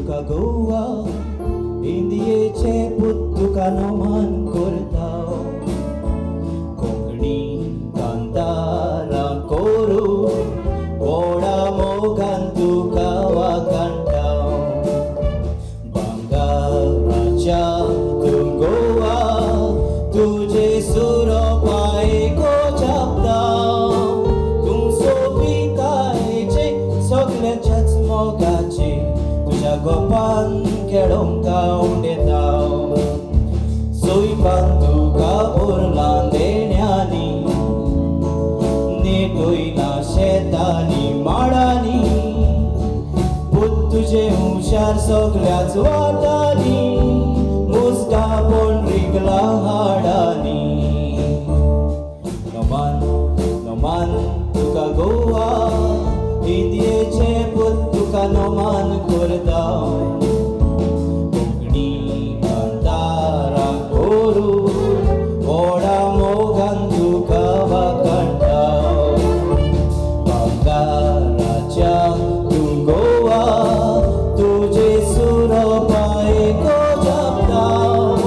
kagawa, hindi ceput tukanoman kortao. Kongni kantaran koru, oda mogan tukawa kantao. Bangga raja tunggoa, tuje suropai ko chaptao. Tung sopita eche sogle chatsmo gachi. Gopan kerong kaun detau, soi bantu kabur lande nyani, ne koi na shetani marani, put tuje ushar soglyats watani, muska pon rigla hadani. Noman tuka goa, Indiye che put tuka noman kurdao. Kongni kantara koru, oda mogan tuka vakantao. Bangga raja tunggoa, tuje suropai ko japtao.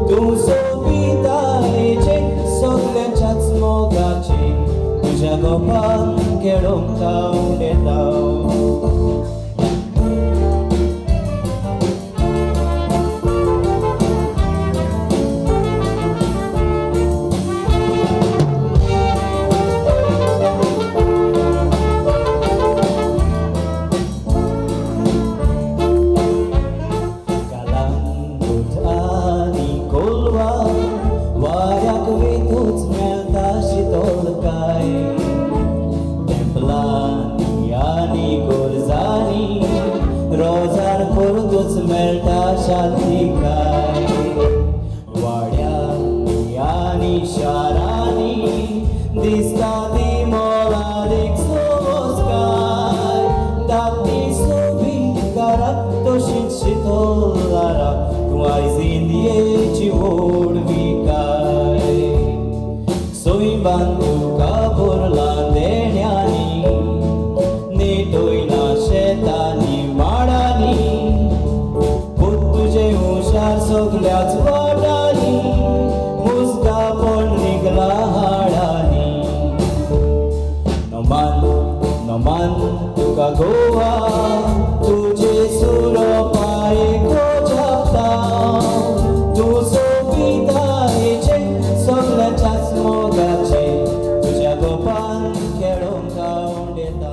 Tum sopita eche sogle chatsmo gachi. तुझ्या गोपान खेळूंक उडयता शांती काय वाड्यांनी आनी शारांनी दिसता ती मोलादीक सोबोसकाय धाकटी सोबी घरात तशीच शितोलारा तूं आयज इंडियेची व्हडवी काय सोय बांदूका बोरलां देण्यांनी नेटोयना शेतांनी माडांनी सगळ्याच वाटांनी मुस्का पण निघला हाडांनी नमान तुका गोवा तुझे सुर पाये खोजापता तूं सोबितायेचे सगळ्याच्याच मोगाचे तुझ्या गोपान खेळोंक उडयता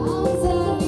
I've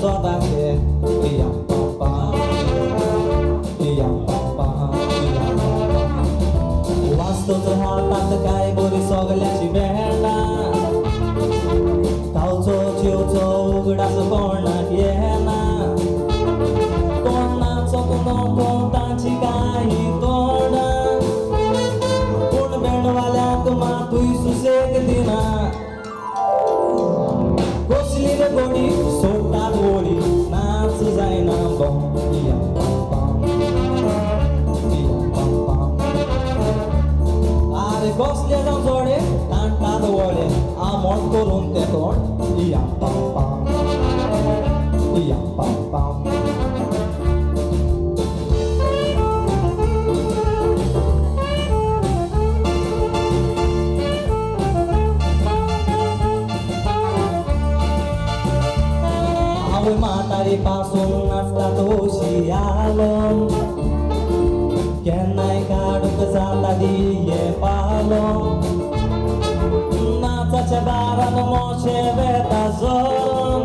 zodakie. Pijam pam pam, pijam pam pam, pijam pam pam. वास्तवच हातात काय गोरी सगल्याची भेंडा. खावचो जेवचो उगडास कोणाक येना. कोणाचो नको तांची काही तोंडा. पूण भेंडवाल्याक मातूय सुसेग दिना. कसली रे गोडी सोडटात वळी नाच जायना बोम. पियम पम पम, पियम पम पम. आरे कसले जावं जोडे ताणटात वळे आमोण करून ते तोंड. पियम पम पम, पियम पम पम. म्हातारी पासून नाचतात शियालो. केन्नाय काडूंक जाता दिये पालो. नाचाच्या दारान मोशे वेता जोर.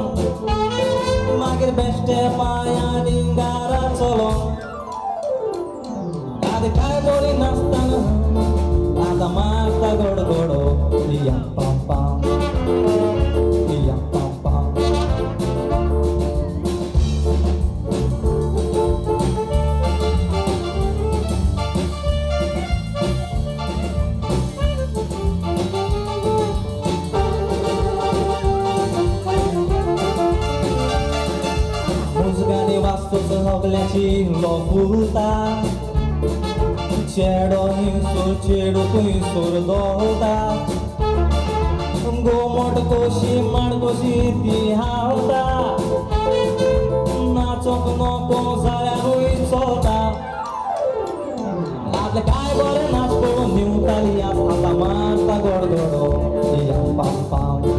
मागीर बेश्टे पांयांनी गारा चलो. आदी काय बरी नाचतना आतां मारता गडगडो. पियम पम पम, पियम पम पम. मुजगांनी वाजतोच हगल्याची लोफुलता. चेडो हिंसूर चेडू खुंयसूर दोवता. गोमट कोशी माडकोशी ती हावता. नाचोंक नको जाल्यारूय चलता. आदले काय बरें नाच पळोवन निवताली आतां मारता गडगडो. पियम पम पम,